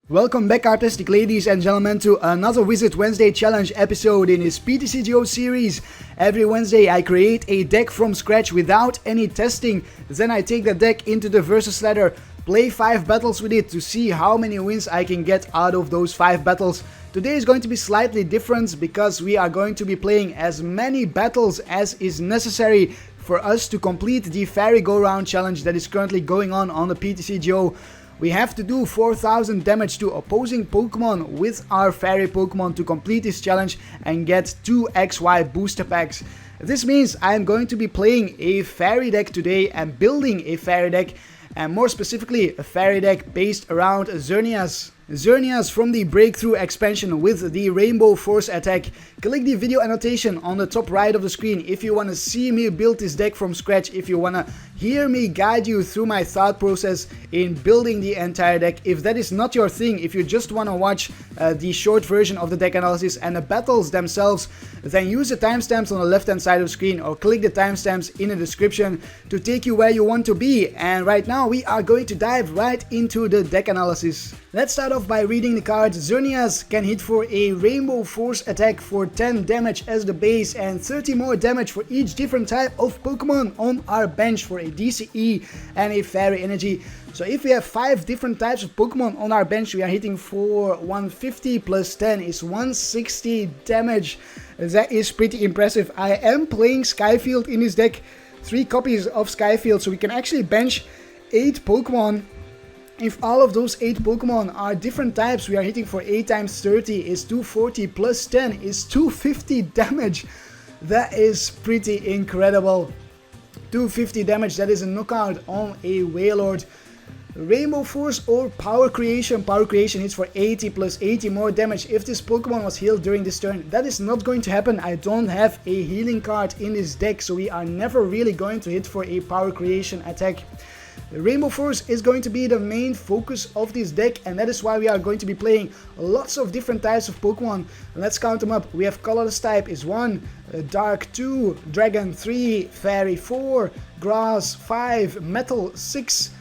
Welcome back, artistic ladies and gentlemen, to another Visit Wednesday challenge episode in this PTCGO series. Every Wednesday I create a deck from scratch without any testing. Then I take the deck into the versus ladder, play 5 battles with it to see how many wins I can get out of those 5 battles. Today is going to be slightly different because we are going to be playing as many battles as is necessary for us to complete the Fairy Go Round challenge that is currently going on the PTCGO. We have to do 4000 damage to opposing Pokemon with our Fairy Pokemon to complete this challenge and get 2 XY booster packs. This means I am going to be playing a Fairy deck today and building a Fairy deck, and more specifically a Fairy deck based around Xerneas. Xerneas from the Breakthrough expansion with the Rainbow Force attack. Click the video annotation on the top right of the screen if you want to see me build this deck from scratch, if you want to hear me guide you through my thought process in building the entire deck. If that is not your thing, if you just want to watch the short version of the deck analysis and the battles themselves, then use the timestamps on the left hand side of the screen or click the timestamps in the description to take you where you want to be. And right now we are going to dive right into the deck analysis. Let's start off by reading the cards. Xerneas can hit for a Rainbow Force attack for 10 damage as the base and 30 more damage for each different type of Pokemon on our bench for a DCE and a Fairy Energy. So if we have 5 different types of Pokemon on our bench, we are hitting for 150 plus 10 is 160 damage. That is pretty impressive. I am playing Skyfield in this deck, 3 copies of Skyfield, so we can actually bench 8 Pokemon. If all of those 8 Pokemon are different types, we are hitting for 8 times 30 is 240 plus 10 is 250 damage. That is pretty incredible. 250 damage, that is a knockout on a Wailord. Rainbow Force or Power Creation. Power Creation hits for 80 plus 80 more damage if this Pokemon was healed during this turn. That is not going to happen. I don't have a healing card in this deck, so we are never really going to hit for a Power Creation attack. Rainbow Force is going to be the main focus of this deck, and that is why we are going to be playing lots of different types of Pokemon. Let's count them up. We have Colorless type is 1, Dark 2, Dragon 3, Fairy 4, Grass 5, Metal 6,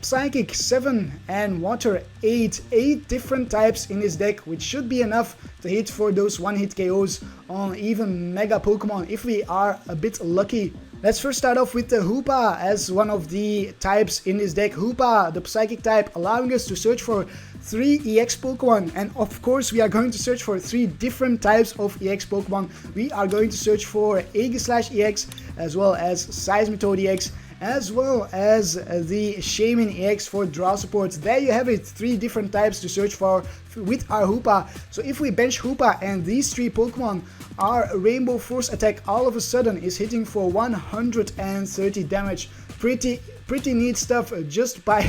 Psychic 7 and Water 8. 8 different types in this deck, which should be enough to hit for those one-hit KOs on even Mega Pokemon if we are a bit lucky. Let's first start off with the Hoopa as one of the types in this deck. Hoopa, the Psychic type, allowing us to search for 3 EX Pokemon, and of course we are going to search for 3 different types of EX Pokemon. We are going to search for Aegislash EX as well as Seismitoad EX, as well as the Shaman EX for draw support. There you have it, 3 different types to search for with our Hoopa. So if we bench Hoopa and these 3 Pokemon, our Rainbow Force attack all of a sudden is hitting for 130 damage. Pretty neat stuff just by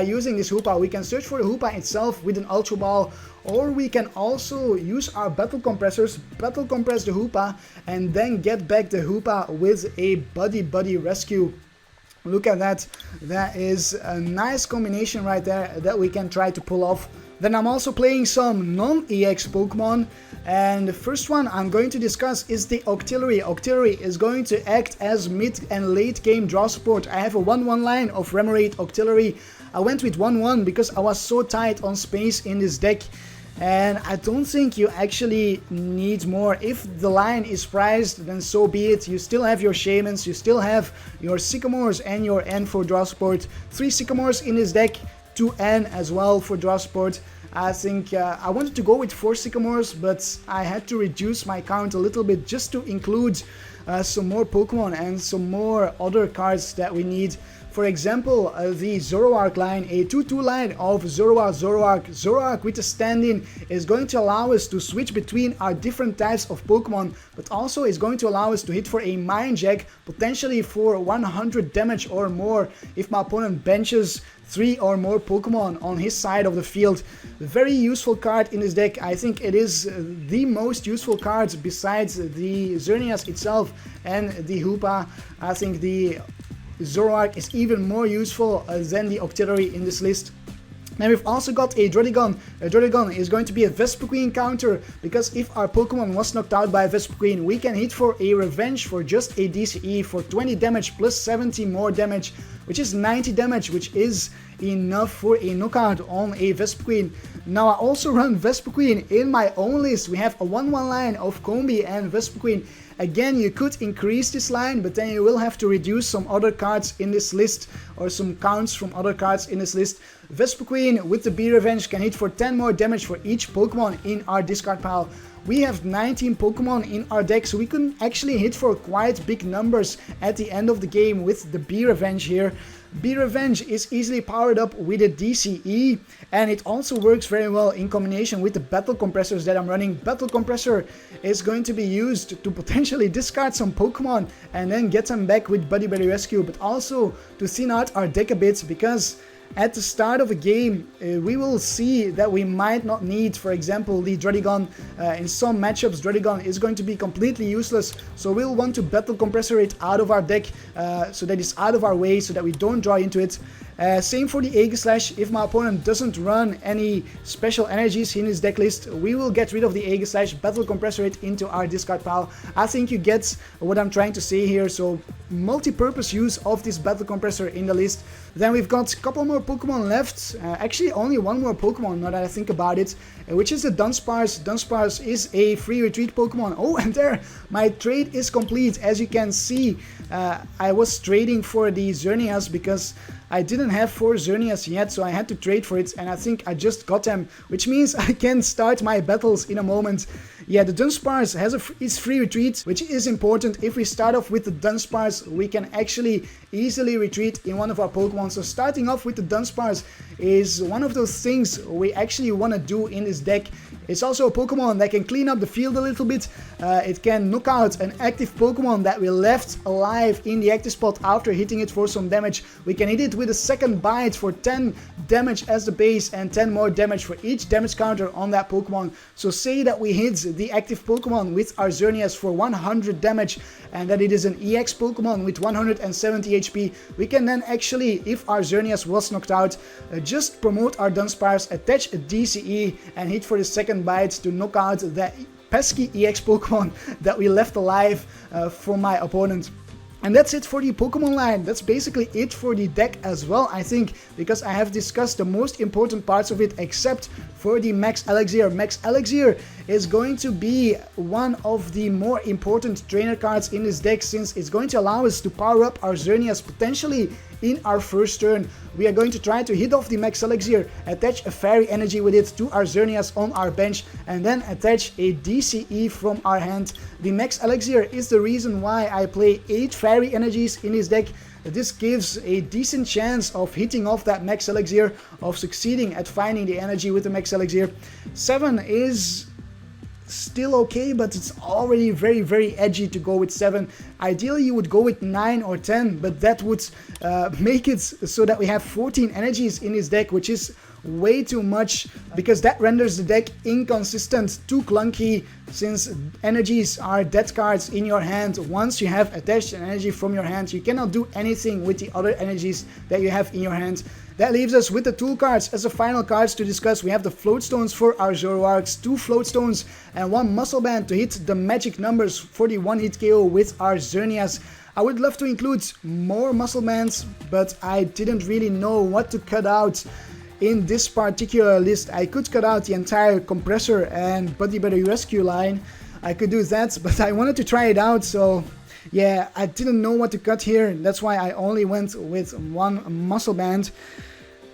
using this Hoopa. We can search for the Hoopa itself with an Ultra Ball, or we can also use our Battle Compressors, Battle Compress the Hoopa, and then get back the Hoopa with a Buddy Rescue. Look at that. That is a nice combination right there that we can try to pull off. Then I'm also playing some non-EX Pokemon, and the first one I'm going to discuss is the Octillery. Octillery is going to act as mid and late game draw support. I have a 1-1 line of Remoraid Octillery. I went with 1-1 because I was so tight on space in this deck, and I don't think you actually need more. If the line is priced, then so be it. You still have your Shamans, you still have your Sycamores and your N for draw support. 3 Sycamores in this deck, 2 N as well for draw support. I think I wanted to go with 4 Sycamores, but I had to reduce my count a little bit just to include some more Pokemon and some more other cards that we need. For example, the Zoroark line, a 2-2 line of Zoroark with a stand-in is going to allow us to switch between our different types of Pokemon, but also is going to allow us to hit for a Mind Jack, potentially for 100 damage or more if my opponent benches 3 or more Pokemon on his side of the field. Very useful card in this deck. I think it is the most useful card besides the Xerneas itself and the Hoopa. I think the Zoroark is even more useful than the Octillery in this list. Then we've also got a Druddigon. A Druddigon is going to be a Vespiquen counter, because if our Pokemon was knocked out by a Vespiquen, we can hit for a Revenge for just a DCE for 20 damage plus 70 more damage, which is 90 damage, which is enough for a knockout on a Vespiquen. Now I also run Vespiquen in my own list. We have a 1-1 line of Combi and Vespiquen. Again, you could increase this line, but then you will have to reduce some other cards in this list, or some counts from other cards in this list. Vespiquen with the B Revenge can hit for 10 more damage for each Pokemon in our discard pile. We have 19 Pokemon in our deck, so we can actually hit for quite big numbers at the end of the game with the B Revenge here. B Revenge is easily powered up with a DCE, and it also works very well in combination with the Battle Compressors that I'm running. Battle Compressor is going to be used to potentially discard some Pokemon and then get them back with Buddy Berry Rescue, but also to thin out our deck a bit, because at the start of a game, we will see that we might not need, for example, the Druddigon. In some matchups, Druddigon is going to be completely useless, so we'll want to Battle Compressor it out of our deck, so that it's out of our way, so that we don't draw into it. Same for the Aegislash. If my opponent doesn't run any special energies in his deck list, we will get rid of the Aegislash, Battle Compressor it into our discard pile. I think you get what I'm trying to say here, so multi-purpose use of this Battle Compressor in the list. Then we've got a couple more Pokemon left, actually only one more Pokemon now that I think about it, which is the Dunsparce. Dunsparce is a free retreat Pokemon. Oh, and there, my trade is complete. As you can see, I was trading for the Xerneas because I didn't have 4 Xerneas yet, so I had to trade for it, and I think I just got them, which means I can start my battles in a moment. Yeah, the Dunsparce is free retreat, which is important. If we start off with the Dunsparce, we can actually easily retreat in one of our Pokemon. So starting off with the Dunsparce is one of those things we actually want to do in this deck. It's also a Pokemon that can clean up the field a little bit. It can knock out an active Pokemon that we left alive in the active spot after hitting it for some damage. We can hit it with a second bite for 10 damage as the base and 10 more damage for each damage counter on that Pokemon. So say that we hit the active Pokemon with our Xerneas for 100 damage and that it is an EX Pokemon with 170 HP. We can then actually, if our Xerneas was knocked out, just promote our Dunsparce, attach a DCE and hit for the second bite to knock out that pesky EX Pokemon that we left alive for my opponent. And that's it for the Pokemon line. That's basically it for the deck as well, I think, because I have discussed the most important parts of it, except for the Max Elixir. Max Elixir is going to be one of the more important trainer cards in this deck, since it's going to allow us to power up our Xerneas potentially in our first turn. We are going to try to hit off the Max Elixir, attach a Fairy Energy with it to our Xerneas on our bench, and then attach a DCE from our hand. The Max Elixir is the reason why I play 8 Fairy Energies in this deck. This gives a decent chance of hitting off that Max Elixir, of succeeding at finding the energy with the Max Elixir. 7 is still okay, but it's already very edgy to go with 7. Ideally you would go with 9 or 10, but that would make it so that we have 14 energies in this deck, which is way too much, because that renders the deck inconsistent, too clunky, since energies are dead cards in your hand. Once you have attached an energy from your hand, you cannot do anything with the other energies that you have in your hand. That leaves us with the tool cards as the final cards to discuss. We have the float stones for our Zoroarks, 2 float stones and 1 muscle band to hit the magic numbers for the 1-hit KO with our Xerneas. I would love to include more muscle bands, but I didn't really know what to cut out in this particular list. I could cut out the entire Compressor and Buddy Berry Rescue line. I could do that, but I wanted to try it out, so yeah, I didn't know what to cut here. That's why I only went with 1 muscle band.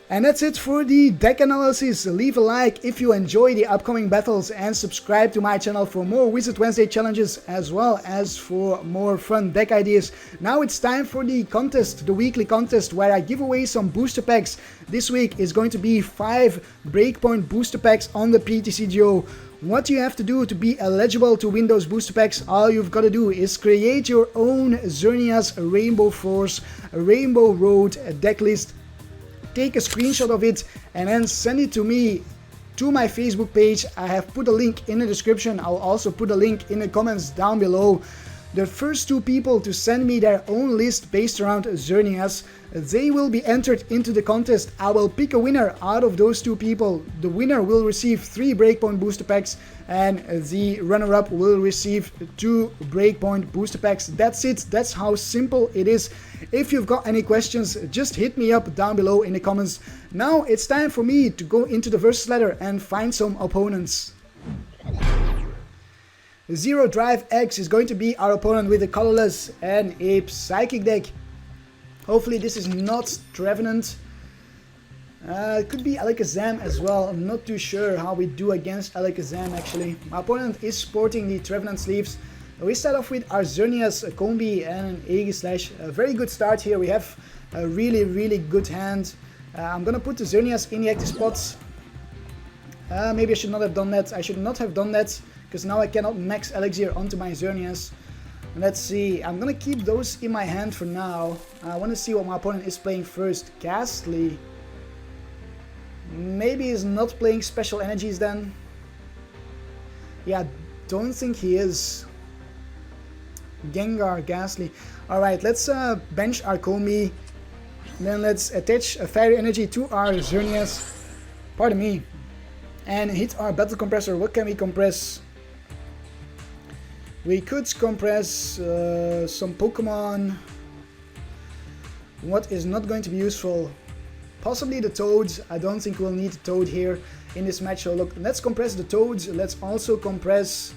And that's it for the deck analysis. Leave a like if you enjoy the upcoming battles and subscribe to my channel for more Wizard Wednesday challenges as well as for more fun deck ideas. Now it's time for the contest, the weekly contest, where I give away some booster packs. This week is going to be 5 BREAKpoint booster packs on the PTCGO. What you have to do to be eligible to win those booster packs, all you've got to do is create your own Xerneas Rainbow Force, Rainbow Road deck list. Take a screenshot of it and then send it to me to my Facebook page. I have put a link in the description. I'll also put a link in the comments down below. The first 2 people to send me their own list based around Xerneas, they will be entered into the contest. I will pick a winner out of those 2 people. The winner will receive 3 BREAKpoint booster packs and the runner-up will receive 2 BREAKpoint booster packs. That's it. That's how simple it is. If you've got any questions, just hit me up down below in the comments. Now it's time for me to go into the versus ladder and find some opponents. Zero Drive X is going to be our opponent with a colorless and a psychic deck. Hopefully this is not Trevenant. It could be Alakazam as well. I'm not too sure how we do against Alakazam actually. My opponent is sporting the Trevenant sleeves. We start off with our Xerneas, a Combi and an Aegislash. A very good start here. We have a really good hand. I'm gonna put the Xerneas in the active spots. Maybe I should not have done that. I should not have done that, because now I cannot max Elixir onto my Xerneas. Let's see, I'm gonna keep those in my hand for now. I want to see what my opponent is playing first. Ghastly. Maybe he's not playing special energies then. Yeah, don't think he is. Gengar, Ghastly. Alright, let's bench our Combi. Then let's attach a Fairy Energy to our Xerneas. Pardon me. And hit our Battle Compressor. What can we compress? We could compress some Pokemon. What is not going to be useful? Possibly the Toads. I don't think we'll need a Toad here in this match. So look, let's compress the Toads. Let's also compress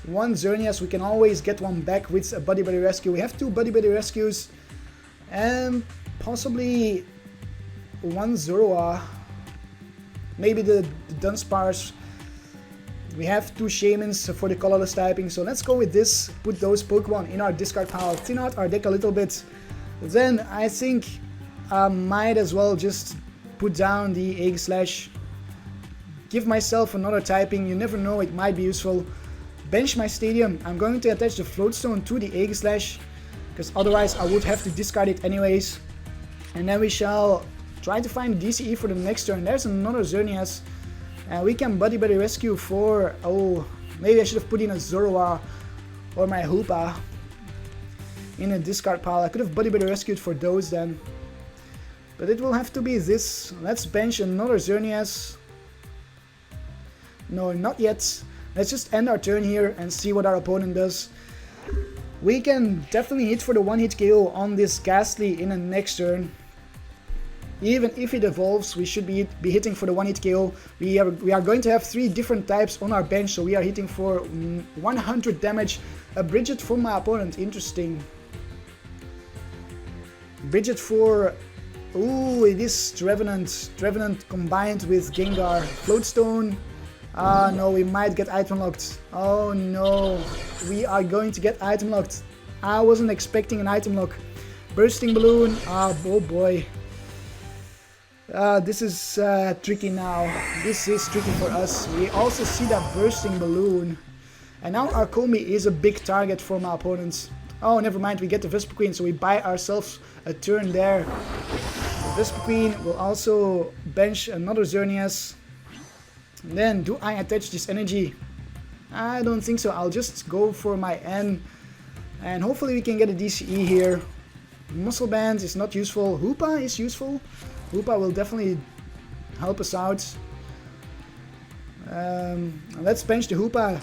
one Xerneas. We can always get one back with a Buddy Rescue. We have 2 Buddy Rescues. And possibly one Zoroark. Maybe the Dunsparce. We have 2 Shamans for the colorless typing, so let's go with this. Put those Pokemon in our discard pile, thin out our deck a little bit. Then I think I might as well just put down the Aegislash. Give myself another typing, you never know, it might be useful. Bench my Stadium. I'm going to attach the Floatstone to the Aegislash, because otherwise I would have to discard it anyways. And then we shall try to find DCE for the next turn. There's another Xerneas. We can Buddy Rescue for... Oh, maybe I should have put in a Zoroark or my Hoopa in a discard pile. I could have Buddy Rescued for those then. But it will have to be this. Let's bench another Xerneas. No, not yet. Let's just end our turn here and see what our opponent does. We can definitely hit for the one-hit KO on this Ghastly in the next turn. Even if it evolves, we should be hitting for the one-hit KO. We are going to have 3 different types on our bench, so we are hitting for 100 damage. A Bridget from my opponent, interesting. Bridget for... Ooh, it is Trevenant. Trevenant combined with Gengar. Floatstone. Ah, no, we might get item locked. Oh no, we are going to get item locked. I wasn't expecting an item lock. Bursting Balloon. Ah, oh boy. This is tricky now. This is tricky for us. We also see that Bursting Balloon. And now our Combi is a big target for my opponents. Oh, never mind, we get the Vespiquen, so we buy ourselves a turn there. The Vespiquen will also bench another Xerneas. And then, do I attach this energy? I don't think so. I'll just go for my N. And hopefully we can get a DCE here. Muscle Band is not useful. Hoopa is useful. Hoopa will definitely help us out. Let's bench the Hoopa.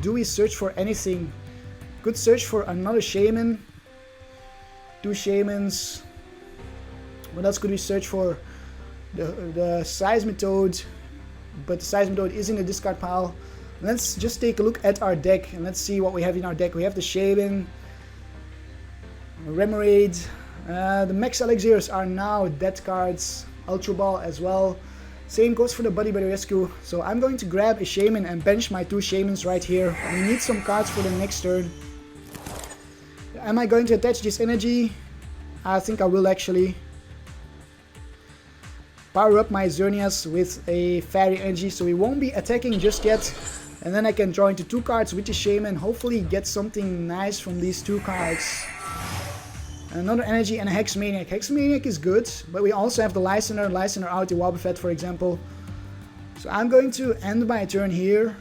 Do we search for anything? Could search for another Shaman. 2 Shamans. What else could we search for? The Seismitoad. But the Seismitoad is in the discard pile. Let's just take a look at our deck and let's see what we have in our deck. We have the Shaman. Remoraid. The Max Elixirs are now dead cards. Ultra Ball as well. Same goes for the Buddy Rescue. So I'm going to grab a Shaman and bench my 2 Shamans right here. We need some cards for the next turn. Am I going to attach this energy? I think I will actually. Power up my Xerneas with a Fairy Energy, so we won't be attacking just yet. And then I can draw into 2 cards with the Shaman. Hopefully get something nice from these 2 cards. Another energy and a Hexmaniac. Hexmaniac is good, but we also have the Lysander out the Wobbuffet, for example. So I'm going to end my turn here.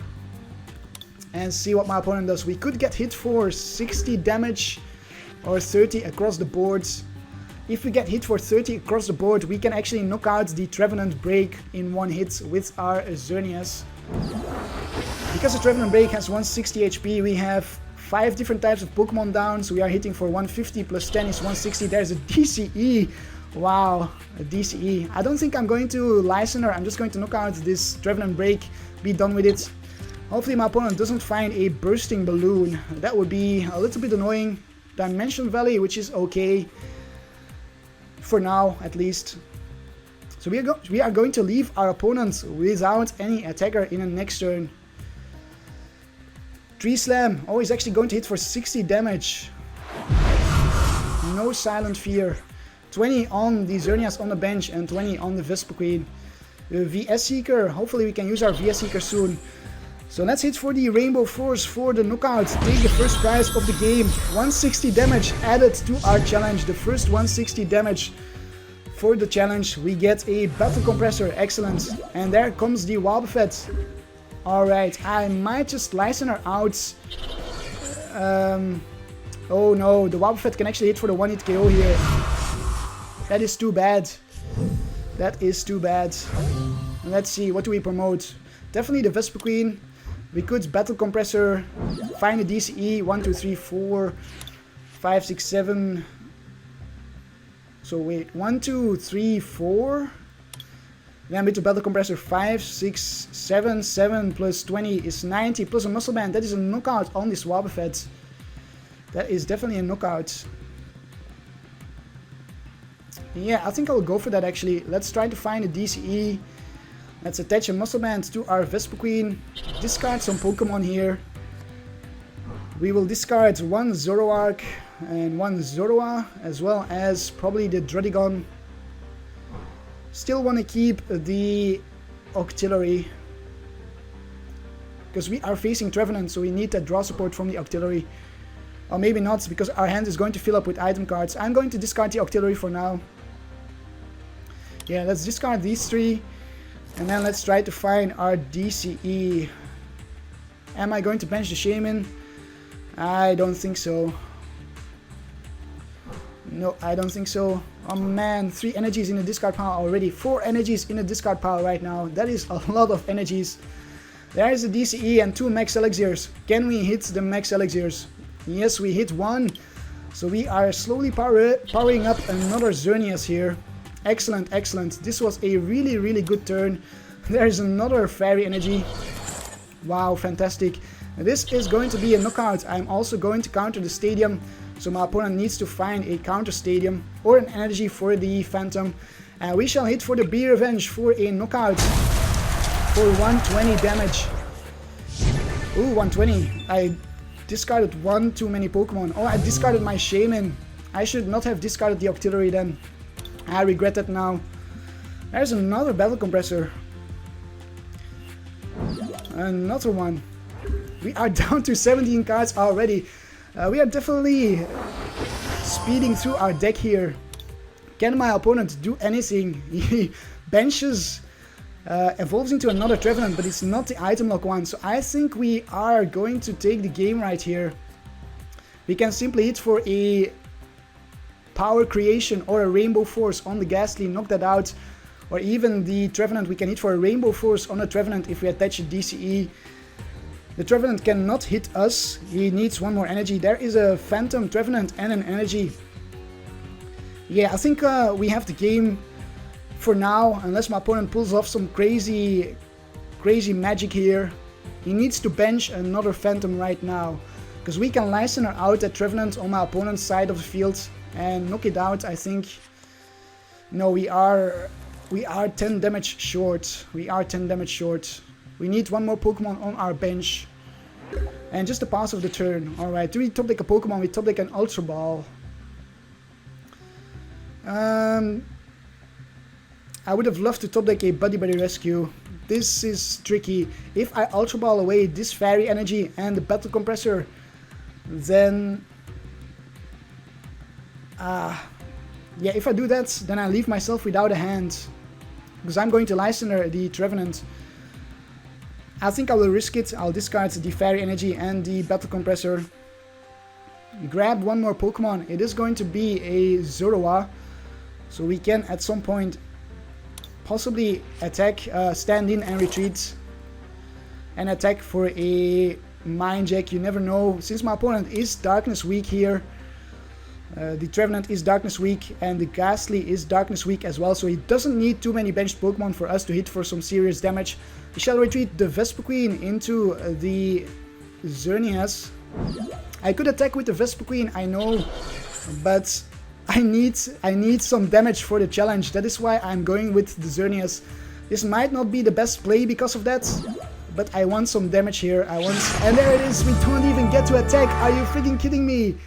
and see what my opponent does. We could get hit for 60 damage or 30 across the board. If we get hit for 30 across the board, we can actually knock out the Trevenant Break in one hit with our Xerneas. Because the Trevenant Break has 160 HP, we have 5 different types of Pokemon down, so we are hitting for 150 plus 10 is 160. There's a DCE. Wow, a DCE. I don't think I'm going to Lysander. I'm just going to knock out this Trevenant Break, be done with it. Hopefully my opponent doesn't find a bursting balloon. That would be a little bit annoying. Dimension Valley, which is okay. For now, at least. So we are going to leave our opponent without any attacker in the next turn. Tree Slam. Oh, he's actually going to hit for 60 damage. No Silent Fear. 20 on the Xerneas on the bench and 20 on the Vespiquen. The VS Seeker. Hopefully we can use our VS Seeker soon. So let's hit for the Rainbow Force for the knockout. Take the first prize of the game. 160 damage added to our challenge. The first 160 damage for the challenge. We get a Battle Compressor. Excellent. And there comes the Wobbuffet. Alright, I might just Lysander out. Oh no, the Wobbuffet can actually hit for the one-hit KO here. That is too bad. That is too bad. Let's see, what do we promote? Definitely the Vespiquen. We could Battle Compressor, find a DCE, 1, 2, 3, 4, 5, 6, 7. So wait, 1, 2, 3, 4. Then with the Battle Compressor, 5, 6, 7, 7 plus 20 is 90, plus a Muscle Band. That is a knockout on this Wobbuffet. That is definitely a knockout. Yeah, I think I'll go for that actually. Let's try to find a DCE. Let's attach a Muscle Band to our Vespiquen. Discard some Pokemon here. We will discard one Zoroark and one Zorua, as well as probably the Druddigon. Still want to keep the Octillery, because we are facing Trevenant, so we need that draw support from the Octillery. Or maybe not, because our hand is going to fill up with item cards. I'm going to discard the Octillery for now. Yeah, let's discard these three. And then let's try to find our DCE. Am I going to bench the Shaman? I don't think so. No, I don't think so. Oh man, 3 energies in the discard pile already. 4 energies in the discard pile right now. That is a lot of energies. There is a DCE and 2 Max Elixirs. Can we hit the Max Elixirs? Yes, we hit 1. So we are slowly powering up another Xerneas here. Excellent, excellent. This was a really, really good turn. There is another Fairy Energy. Wow, fantastic. This is going to be a knockout. I'm also going to counter the Stadium. So my opponent needs to find a counter Stadium or an energy for the Phantom. And we shall hit for the Be Revenge for a knockout. For 120 damage. Ooh, 120. I discarded one too many Pokemon. Oh, I discarded my Shaman. I should not have discarded the Octillery then. I regret that now. There's another Battle Compressor. Another one. We are down to 17 cards already. We are definitely speeding through our deck here. Can my opponent do anything? He benches, evolves into another Trevenant, but it's not the item lock one. So I think we are going to take the game right here. We can simply hit for a Power Creation or a Rainbow Force on the Ghastly, knock that out. Or even the Trevenant, we can hit for a Rainbow Force on the Trevenant if we attach a DCE. The Trevenant cannot hit us, he needs one more energy. There is a Phantom Trevenant and an energy. Yeah, I think we have the game for now, unless my opponent pulls off some crazy magic here. He needs to bench another Phantom right now, because we can Lysander out that Trevenant on my opponent's side of the field and knock it out, I think. No, we are 10 damage short. We are 10 damage short. We need one more Pokemon on our bench. And just the pass of the turn. Alright, do we top deck a Pokemon? We top deck an Ultra Ball. I would have loved to top deck a Buddy Rescue. This is tricky. If I Ultra Ball away this Fairy Energy and the Battle Compressor, then yeah, if I do that, then I leave myself without a hand. Because I'm going to Lysander the Trevenant. I think I will risk it. I'll discard the Fairy Energy and the Battle Compressor. Grab one more Pokemon. It is going to be a Zorua. So we can at some point possibly attack, stand in and retreat. And attack for a Mind Jack. You never know. Since my opponent is Darkness weak here. The Trevenant is Darkness weak and the Ghastly is Darkness weak as well, so he doesn't need too many benched Pokemon for us to hit for some serious damage. We shall retreat the Vespiquen into the Xerneas. I could attack with the Vespiquen, I know, but I need some damage for the challenge. That is why I'm going with the Xerneas. This might not be the best play because of that, but I want some damage here. And there it is, we don't even get to attack. Are you freaking kidding me?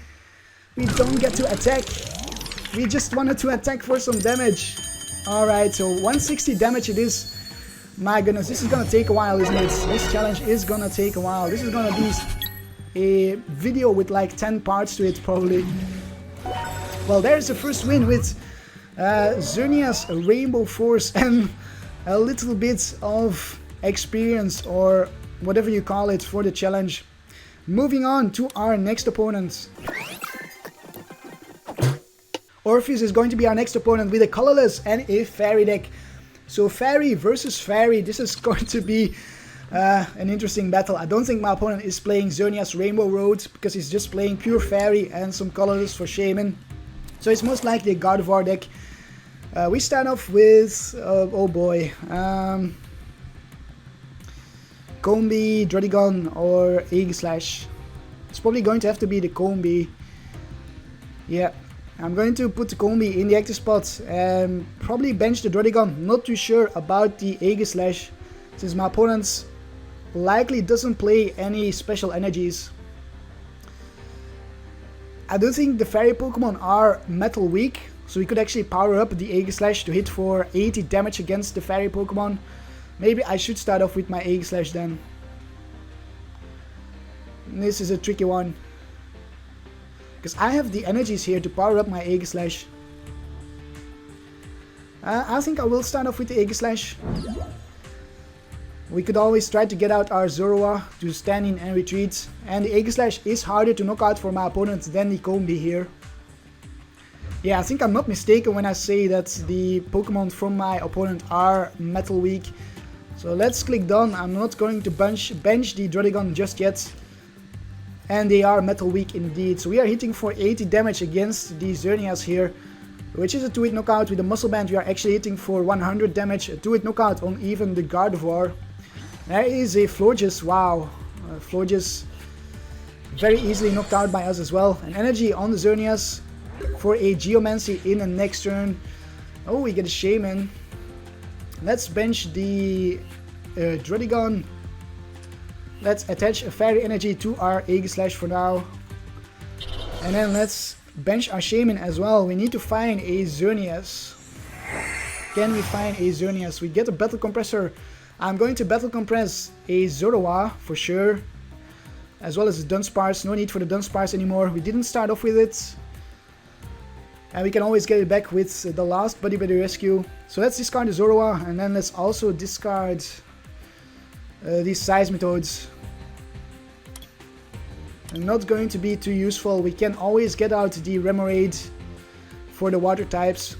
We don't get to attack. We just wanted to attack for some damage. Alright, so 160 damage it is. My goodness, this is gonna take a while, isn't it? This challenge is gonna take a while. This is gonna be a video with like 10 parts to it, probably. Well, there's the first win with Xerneas, Rainbow Force, and a little bit of experience, or whatever you call it, for the challenge. Moving on to our next opponent. Orpheus is going to be our next opponent with a colorless and a fairy deck. So fairy versus fairy, this is going to be an interesting battle. I don't think my opponent is playing Xerneas Rainbow Road, because he's just playing pure fairy and some colorless for Shaman. So it's most likely a Gardevoir deck. We start off with, oh boy, Combi, Druddigon or Aegislash. It's probably going to have to be the Combi. Yeah. I'm going to put the Combi in the active spot and probably bench the Druddigon. Not too sure about the Aegislash, since my opponent likely doesn't play any special energies. I do think the fairy Pokemon are metal weak, so we could actually power up the Aegislash to hit for 80 damage against the fairy Pokemon. Maybe I should start off with my Aegislash then. This is a tricky one, because I have the energies here to power up my Aegislash. I think I will start off with the Aegislash. We could always try to get out our Zorua to stand in and retreat. And the Aegislash is harder to knock out for my opponent than the Combi here. Yeah, I think I'm not mistaken when I say that the Pokemon from my opponent are metal weak. So let's click done. I'm not going to bench the Druddigon just yet. And they are metal weak indeed. So we are hitting for 80 damage against the Xerneas here, which is a 2-hit knockout. With the Muscle Band we are actually hitting for 100 damage, a 2-hit knockout on even the Gardevoir. There is a Florges, wow, Florges very easily knocked out by us as well. An energy on the Xerneas for a Geomancy in the next turn. Oh, we get a Shaman. Let's bench the Druddigon. Let's attach a Fairy Energy to our Aegislash for now. And then let's bench our Shaman as well. We need to find a Xerneas. Can we find a Xerneas? We get a Battle Compressor. I'm going to Battle Compress a Zorua for sure. As well as the Dunsparce. No need for the Dunsparce anymore. We didn't start off with it. And we can always get it back with the last Buddy Rescue. So let's discard the Zorua. And then let's also discard these Seismitoads. Not going to be too useful. We can always get out the Remoraid for the water types.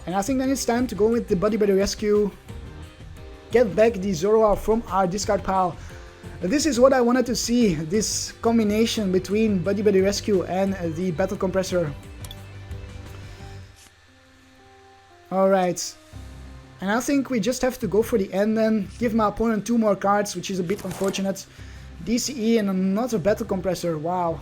And I think then it's time to go with the Buddy Rescue. Get back the Zorua from our discard pile. This is what I wanted to see. This combination between Buddy Rescue and the Battle Compressor. Alright. And I think we just have to go for the end then. Give my opponent 2 more cards, which is a bit unfortunate. DCE and another Battle Compressor, wow.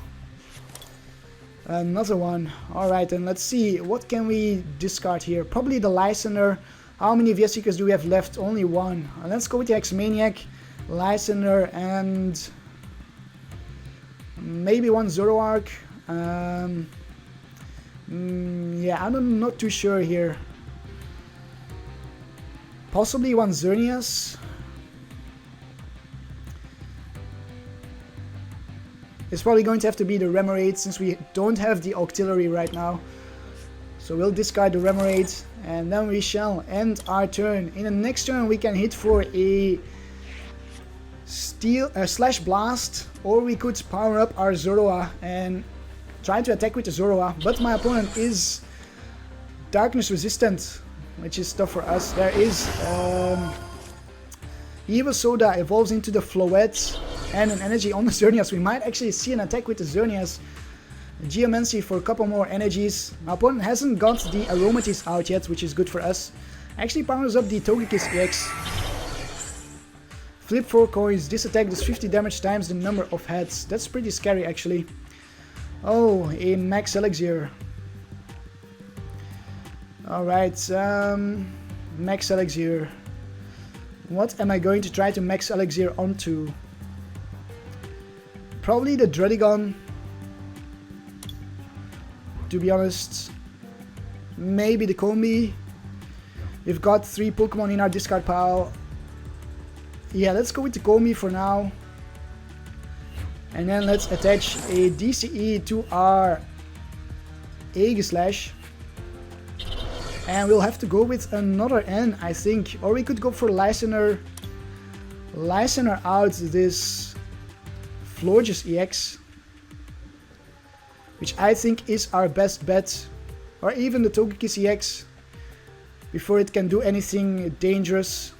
Another one. Alright, and let's see, what can we discard here? Probably the Lysander. How many VS Seekers do we have left? Only one. Let's go with the X-Maniac, Lysander, and maybe one Zoroark. Yeah, I'm not too sure here. Possibly one Xerneas. It's probably going to have to be the Remoraid, since we don't have the Octillery right now. So we'll discard the Remoraid And then we shall end our turn. In the next turn we can hit for a Slash Blast, or we could power up our Zoroark and try to attack with the Zoroark, but my opponent is darkness resistant, which is tough for us. There is Evo Soda evolves into the Floette and an energy on the Xerneas. We might actually see an attack with the Xerneas. Geomancy for a couple more energies. My opponent hasn't got the Aromatisse out yet, which is good for us. Actually powers up the Togekiss EX. Flip 4 coins. This attack does 50 damage times the number of heads. That's pretty scary actually. Oh, a Max Elixir. Alright, Max Elixir. What am I going to try to Max Elixir onto? Probably the Druddigon. To be honest, maybe the Combi. We've got 3 Pokemon in our discard pile. Yeah, let's go with the Combi for now. And then let's attach a DCE to our Aegislash. And we'll have to go with another N, I think. Or we could go for Lysander. Lysander out this Florges EX. Which I think is our best bet. Or even the Togekiss EX. Before it can do anything dangerous.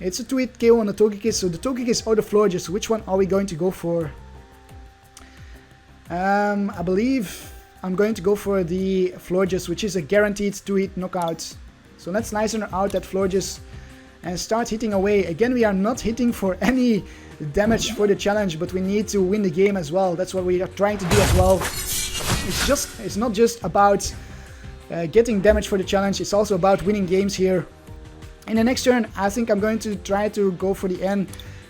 It's a 2-hit KO on the Togekiss. So the Togekiss or the Florges. Which one are we going to go for? I believe I'm going to go for the Florges, which is a guaranteed 2-hit knockout. So let's Lysander out that Florges and start hitting away. Again, we are not hitting for any damage for the challenge, but we need to win the game as well. That's what we are trying to do as well. It's not just about getting damage for the challenge, it's also about winning games here. In the next turn, I think I'm going to try to go for the N,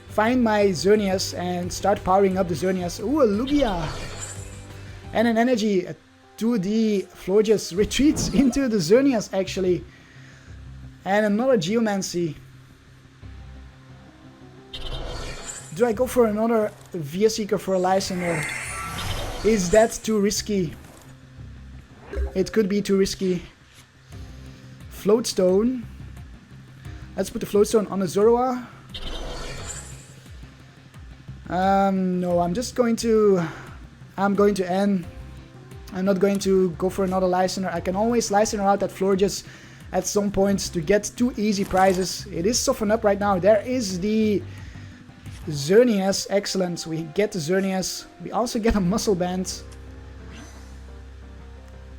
find my Xerneas and start powering up the Xerneas. Ooh, a Lugia! And an energy to the Florges, retreats into the Xerneas actually. And another Geomancy. Do I go for another Via Seeker for a Lysander? Is that too risky? It could be too risky. Floatstone. Let's put the Floatstone on a Zoroark. No, I'm going to end. I'm not going to go for another Lysander. I can always Lysander out that Florges at some point to get 2 easy prizes. It is softened up right now. There is the Xerneas. Excellent. We get the Xerneas. We also get a Muscle Band.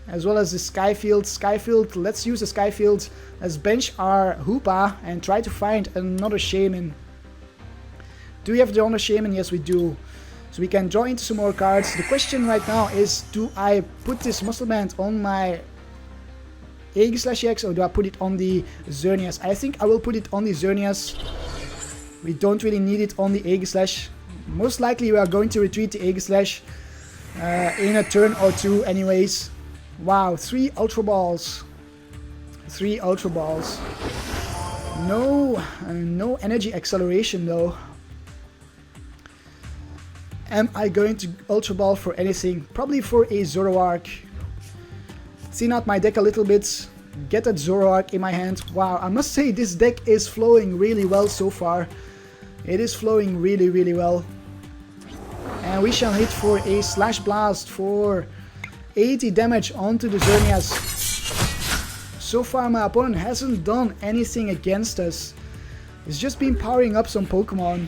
As well as the Skyfield. Skyfield, let's use the Skyfield. Let's bench our Hoopa and try to find another Shaman. Do we have the other Shaman? Yes, we do. So we can draw into some more cards. The question right now is, do I put this Muscle Band on my Aegislash EX or do I put it on the Xerneas? I think I will put it on the Xerneas. We don't really need it on the Aegislash. Most likely we are going to retreat the Aegislash in a turn or two anyways. Wow, 3 Ultra Balls. 3 Ultra Balls. No energy acceleration though. Am I going to Ultra Ball for anything? Probably for a Zoroark. Thin out my deck a little bit. Get that Zoroark in my hand. Wow, I must say this deck is flowing really well so far. It is flowing really well. And we shall hit for a Slash Blast for 80 damage onto the Xerneas. So far my opponent hasn't done anything against us. He's just been powering up some Pokemon.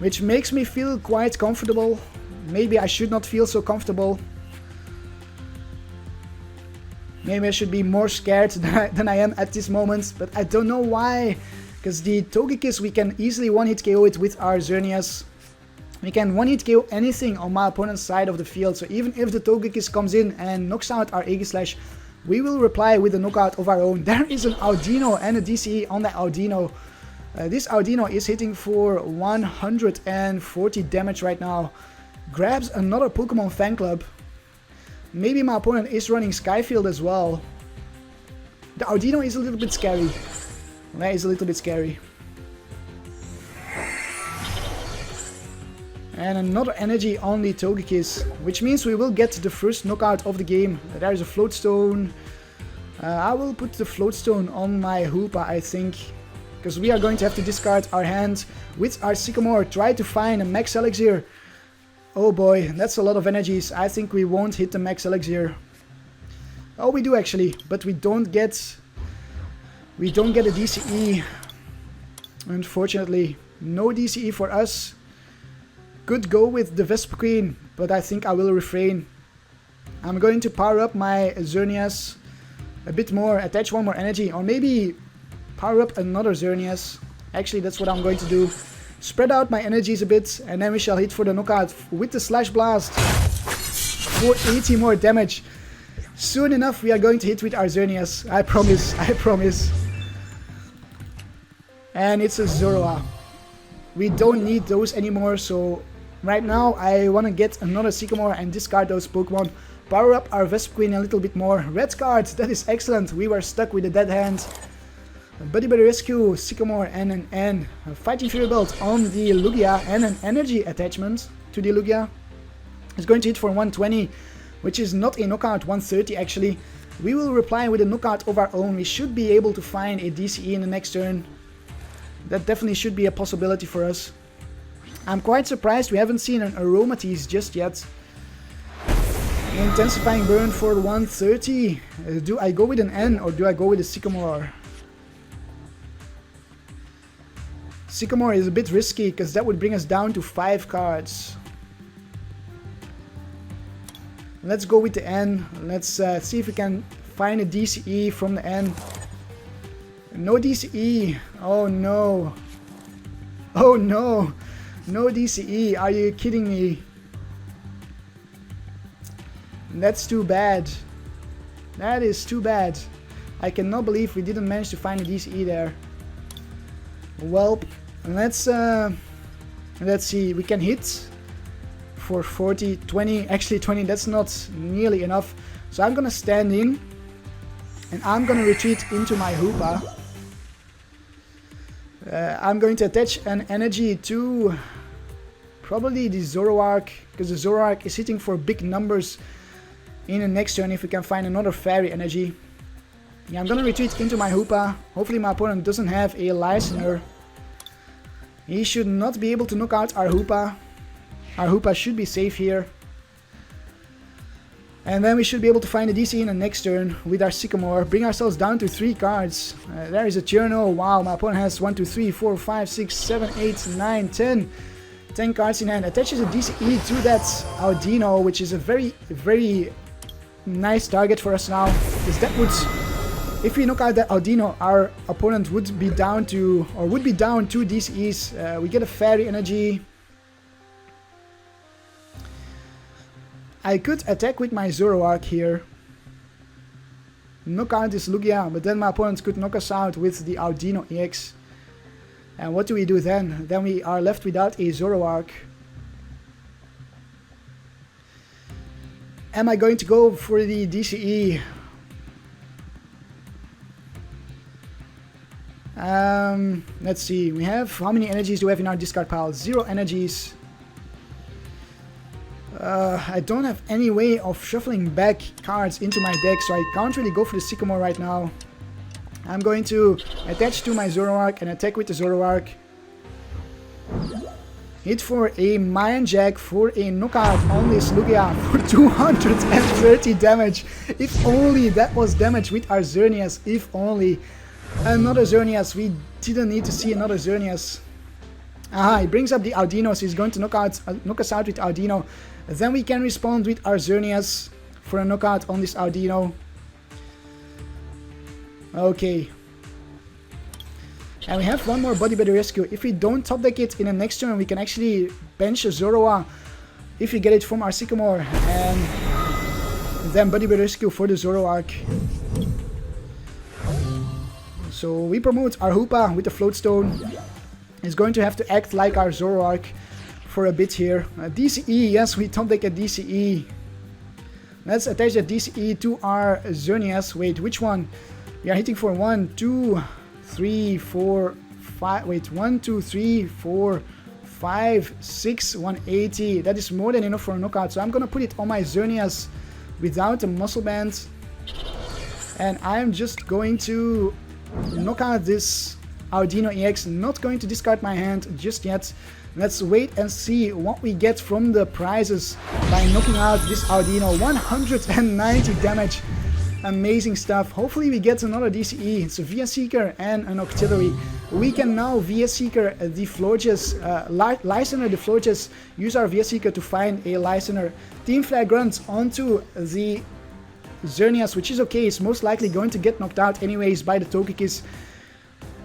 Which makes me feel quite comfortable. Maybe I should not feel so comfortable. Maybe I should be more scared than I am at this moment. But I don't know why. Because the Togekiss we can easily one-hit KO it with our Xerneas. We can one-hit KO anything on my opponent's side of the field. So even if the Togekiss comes in and knocks out our Aegislash, we will reply with a knockout of our own. There is an Audino and a DCE on that Audino. This Audino is hitting for 140 damage right now. Grabs another Pokemon Fan Club. Maybe my opponent is running Skyfield as well. The Audino is a little bit scary. That is a little bit scary. And another energy on the Togekiss, which means we will get the first knockout of the game. There is a Float Stone. I will put the Float Stone on my Hoopa, I think. Because we are going to have to discard our hand with our Sycamore. Try to find a Max Elixir. Oh boy, that's a lot of energies. I think we won't hit the Max Elixir. Oh, we do actually, but we don't get a DCE. Unfortunately, no DCE for us. Could go with the Vespiquen, but I think I will refrain. I'm going to power up my Xerneas a bit more, attach one more energy, or maybe power up another Xerneas. Actually, that's what I'm going to do. Spread out my energies a bit, and then we shall hit for the knockout with the Slash Blast for 80 more damage. Soon enough, we are going to hit with our Xerneas. I promise, I promise. And it's a Zoroark. We don't need those anymore, so right now I want to get another Sycamore and discard those Pokemon. Power up our Vespiquen a little bit more. Red card, that is excellent. We were stuck with a dead hand. Buddy Rescue, Sycamore and an N. A Fighting Fury Belt on the Lugia and an energy attachment to the Lugia. It's going to hit for 120, which is not a knockout, 130 actually. We will reply with a knockout of our own. We should be able to find a DCE in the next turn. That definitely should be a possibility for us. I'm quite surprised we haven't seen an Aromatisse just yet. Intensifying Burn for 130. Do I go with an N or do I go with a Sycamore? Sycamore is a bit risky because that would bring us down to 5 cards. Let's go with the N. Let's see if we can find a DCE from the N. No DCE. Oh no. Oh no. No DCE. Are you kidding me? That's too bad. That is too bad. I cannot believe we didn't manage to find a DCE there. Well, let's see. We can hit for 40, 20. Actually 20, that's not nearly enough. So I'm gonna stand in and I'm gonna retreat into my Hoopa. I'm going to attach an energy to probably the Zoroark, because the Zoroark is hitting for big numbers in the next turn if we can find another fairy energy. Yeah, I'm gonna retreat into my Hoopa. Hopefully my opponent doesn't have a Listener. He should not be able to knock out our Hoopa. Our Hoopa should be safe here. And then we should be able to find a DC in the next turn with our Sycamore. Bring ourselves down to 3 cards. There is a Xerneas. Wow, my opponent has 1, 2, 3, 4, 5, 6, 7, 8, 9, 10. 10 cards in hand. Attaches a DCE to that Audino, which is a very, very nice target for us now. Because that would, if we knock out that Audino, our opponent would be down to, or would be down 2 DCEs. We get a Fairy Energy. I could attack with my Zoroark here. Knock out this Lugia, but then my opponent could knock us out with the Audino EX. And what do we do then? Then we are left without a Zoroark. Am I going to go for the DCE? Let's see. We have, how many energies do we have in our discard pile? 0 energies. I don't have any way of shuffling back cards into my deck, so I can't really go for the Sycamore right now. I'm going to attach to my Zoroark and attack with the Zoroark. Hit for a Mayan Jack for a knockout on this Lugia for 230 damage. If only that was damage with our Xerneas. If only. Another Xerneas. We didn't need to see another Xerneas. Aha, he brings up the Audino, so he's going to knock us out with Audino. Then we can respond with our Xerneas for a knockout on this Audino. Okay. And we have one more Body Rescue. If we don't top deck it in the next turn, we can actually bench a Zoroark if we get it from our Sycamore. And then Body Rescue for the Zoroark. So we promote our Hoopa with the Float Stone. It's going to have to act like our Zoroark for a bit here. DCE, yes, we top deck a DCE. Let's attach that DCE to our Xerneas. Wait, which one? We are hitting for 1, 2, 3, 4, 5. Wait, 1, 2, 3, 4, 5, 6, 180. That is more than enough for a knockout. So I'm gonna put it on my Xerneas without a muscle band. And I'm just going to knock out this Audino EX. Not going to discard my hand just yet. Let's wait and see what we get from the prizes by knocking out this Audino. 190 damage. Amazing stuff. Hopefully we get another DCE. It's a VS Seeker and an Octillery. We can now VS Seeker the Florges, Listener the Florges, use our VS Seeker to find a Listener. Team Flagrant onto the Xerneas, which is okay. It's most likely going to get knocked out anyways by the Togekiss.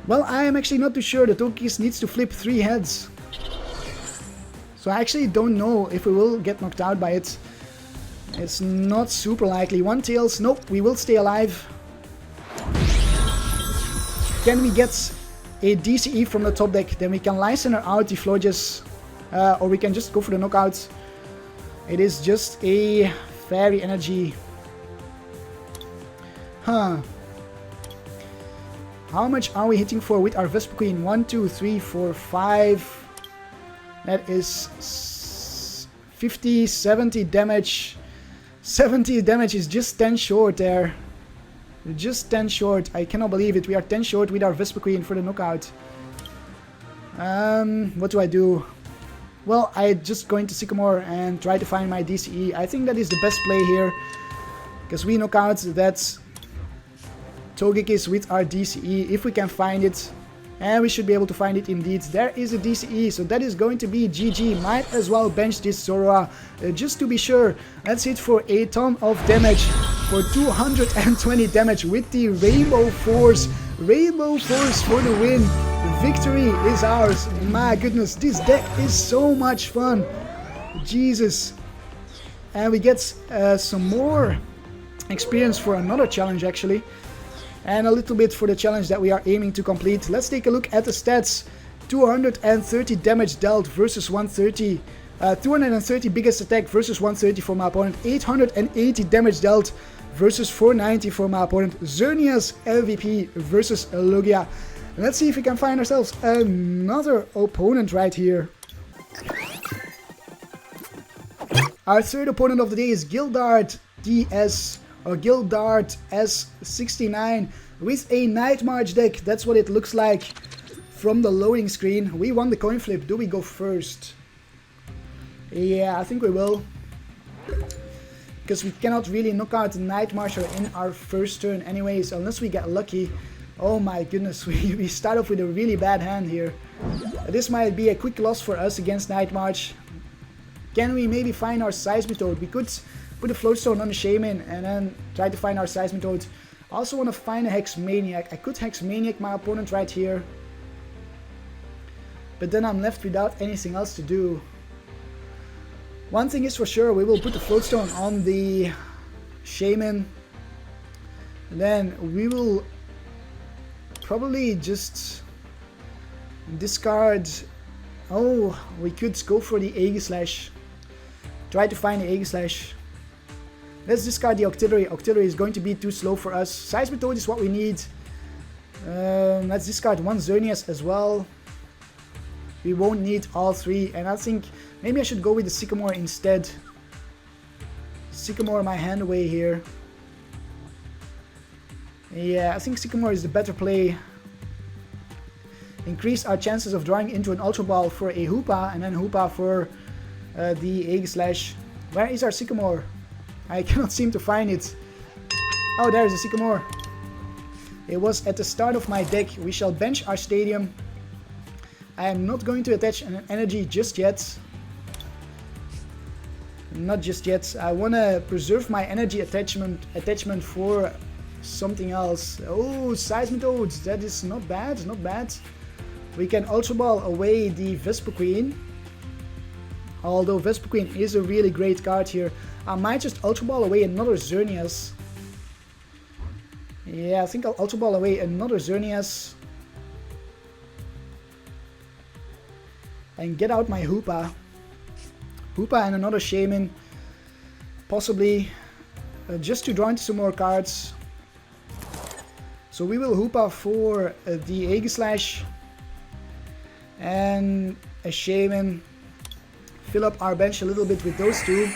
Well, I am actually not too sure. The Togekiss needs to flip 3 heads. So I actually don't know if we will get knocked out by it. It's not super likely. One Tails, nope, we will stay alive. Can we get a DCE from the top deck? Then we can Listener out the Florges. Or we can just go for the knockout. It is just a Fairy Energy. Huh. How much are we hitting for with our Vespiquen? 1, 2, 3, 4, 5. That is 50, 70 damage. 70 damage is just 10 short there. Just 10 short. I cannot believe it. We are 10 short with our Vespiquen for the knockout. What do I do? Well, I'm just going to Sycamore and try to find my DCE. I think that is the best play here. Because we knock out that Togekiss with our DCE if we can find it. And we should be able to find it indeed. There is a DCE, so that is going to be GG. Might as well bench this Zorua just to be sure. Let's hit for a ton of damage. For 220 damage with the Rainbow Force. Rainbow Force for the win. Victory is ours. My goodness, this deck is so much fun. Jesus. And we get some more experience for another challenge actually. And a little bit for the challenge that we are aiming to complete. Let's take a look at the stats. 230 damage dealt versus 130. 230 biggest attack versus 130 for my opponent. 880 damage dealt versus 490 for my opponent. Xerneas LVP versus Lugia. Let's see if we can find ourselves another opponent right here. Our third opponent of the day is Gildart DS. Or Gildart S69 with a Night March deck. That's what it looks like from the loading screen. We won the coin flip. Do we go first? Yeah, I think we will. Because we cannot really knock out the Night Marcher in our first turn anyways, unless we get lucky. Oh my goodness, we start off with a really bad hand here. This might be a quick loss for us against Night March. Can we maybe find our Seismitoad? We could put a Floatstone on the Shaman and then try to find our Seismitoad. I also want to find a Hex Maniac. I could Hex Maniac my opponent right here. But then I'm left without anything else to do. One thing is for sure, we will put the Floatstone on the Shaman. And then we will probably just discard... Oh, we could go for the Aegislash. Try to find the Aegislash. Let's discard the Octillery. Octillery is going to be too slow for us. Seismitoad is what we need. Let's discard one Xerneas as well. We won't need all 3. And I think maybe I should go with the Sycamore instead. Sycamore my hand away here. Yeah, I think Sycamore is the better play. Increase our chances of drawing into an Ultra Ball for a Hoopa. And then Hoopa for the Aegislash. Where is our Sycamore? I cannot seem to find it. Oh, there's a Sycamore. It was at the start of my deck. We shall bench our Stadium. I am not going to attach an energy just yet. Not just yet. I want to preserve my energy attachment for something else. Oh, Seismitoad. That is not bad. Not bad. We can Ultra Ball away the Vespiquen. Although Vespiquen is a really great card here. I might just Ultra Ball away another Xerneas. Yeah, I think I'll Ultra Ball away another Xerneas. And get out my Hoopa. Hoopa and another Shaman. Possibly. Just to draw into some more cards. So we will Hoopa for the Aegislash. and a Shaman. Fill up our bench a little bit with those two.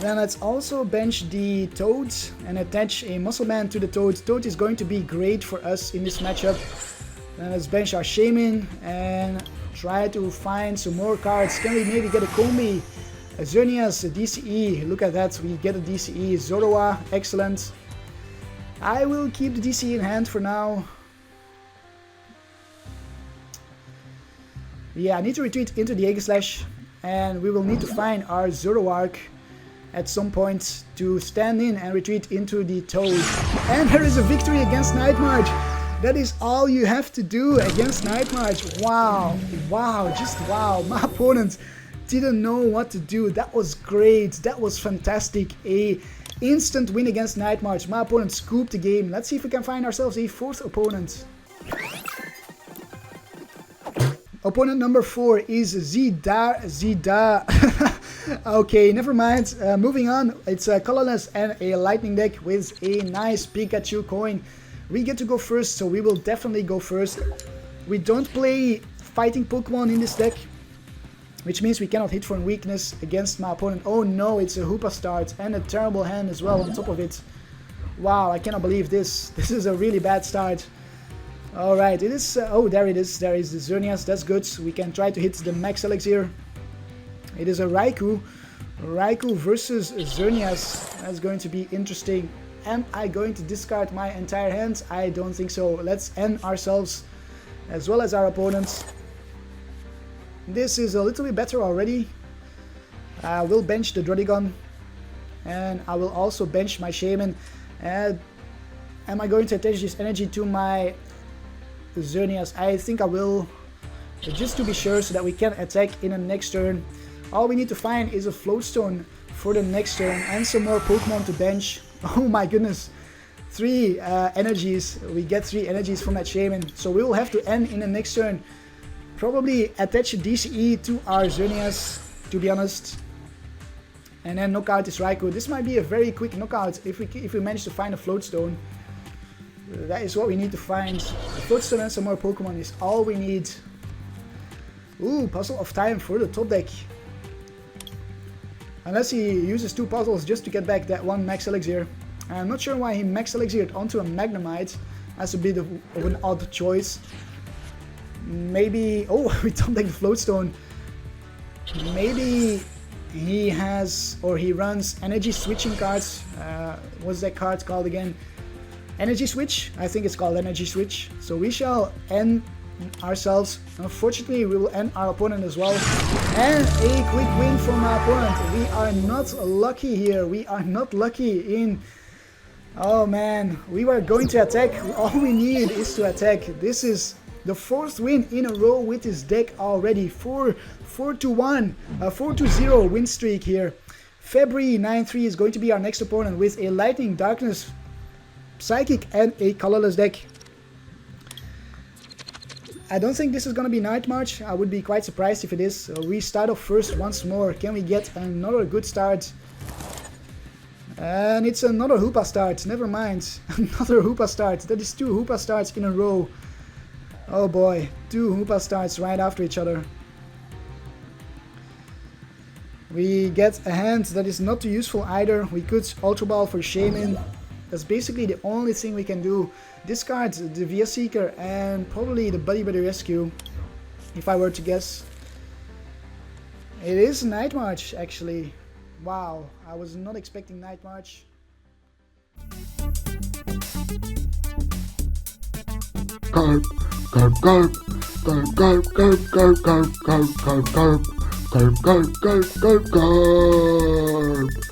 Then let's also bench the Toad and attach a Muscle Man to the Toad. Toad is going to be great for us in this matchup. Then let's bench our Shaman and try to find some more cards. Can we maybe get a Combi? A Xerneas, a DCE. Look at that, we get a DCE. Zorua, excellent. I will keep the DCE in hand for now. Yeah, I need to retreat into the Aegislash, and we will need to find our Zoroark at some point to stand in and retreat into the Toad. And there is a victory against Nightmarch. That is all you have to do against Nightmarch. Wow, wow, just wow. My opponent didn't know what to do. That was great. That was fantastic. A instant win against Nightmarch. My opponent scooped the game. Let's see if we can find ourselves a fourth opponent. Opponent number 4 is Zida. Okay, never mind. Moving on. It's a colorless and a lightning deck with a nice Pikachu coin. We get to go first, so we will definitely go first. We don't play fighting Pokemon in this deck, which means we cannot hit for weakness against my opponent. Oh no, it's a Hoopa start and a terrible hand as well on top of it. Wow, I cannot believe this. This is a really bad start. Alright, it is... oh, there it is. There is the Xerneas. That's good. We can try to hit the Max Elixir. It is a Raikou. Raikou versus Xerneas. That's going to be interesting. Am I going to discard my entire hand? I don't think so. Let's end ourselves as well as our opponents. This is a little bit better already. I will bench the Druddigon, and I will also bench my Shaman. Am I going to attach this energy to my Xerneas? I think I will, just to be sure, so that we can attack in the next turn. All we need to find is a Floatstone for the next turn and some more Pokemon to bench. Oh my goodness, 3 energies. We get 3 energies from that Shaman, so we will have to end in the next turn. Probably attach a DCE to our Xerneas, to be honest, and then knock out this Raikou. This might be a very quick knockout if we manage to find a Floatstone. That is what we need to find. A Floatstone and some more Pokemon is all we need. Ooh, Puzzle of Time for the top deck. Unless he uses 2 puzzles just to get back that 1 Max Elixir. I'm not sure why he Max Elixiered onto a Magnemite. That's a bit of an odd choice. Maybe... oh, we don't take the Floatstone. Maybe he has, or he runs energy switching cards. What's that card called again? Energy Switch? I think it's called Energy Switch. So we shall end ourselves. Unfortunately, we will end our opponent as well. And a quick win from our opponent. We are not lucky here. We are not lucky in... oh man, we were going to attack. All we need is to attack. This is the 4th win in a row with this deck already. 4-1, 4-0 win streak here. February 9-3 is going to be our next opponent with a Lightning, Darkness, Psychic and a colorless deck. I don't think this is going to be Nightmarch. I would be quite surprised if it is. We start off first once more. Can we get another good start? And it's another Hoopa start. Never mind. Another Hoopa start. That is 2 Hoopa starts in a row. Oh boy. 2 Hoopa starts right after each other. We get a hand that is not too useful either. We could Ultra Ball for Shaman. That's basically the only thing we can do. Discard the Via Seeker and probably the Buddy Rescue, if I were to guess. It is Nightmarch, actually. Wow, I was not expecting Nightmarch. Karp, Karp, Karp, Karp, Karp, Karp, Karp, Karp, Karp, Karp, Karp, Karp, Karp, Karp, Karp, Karp.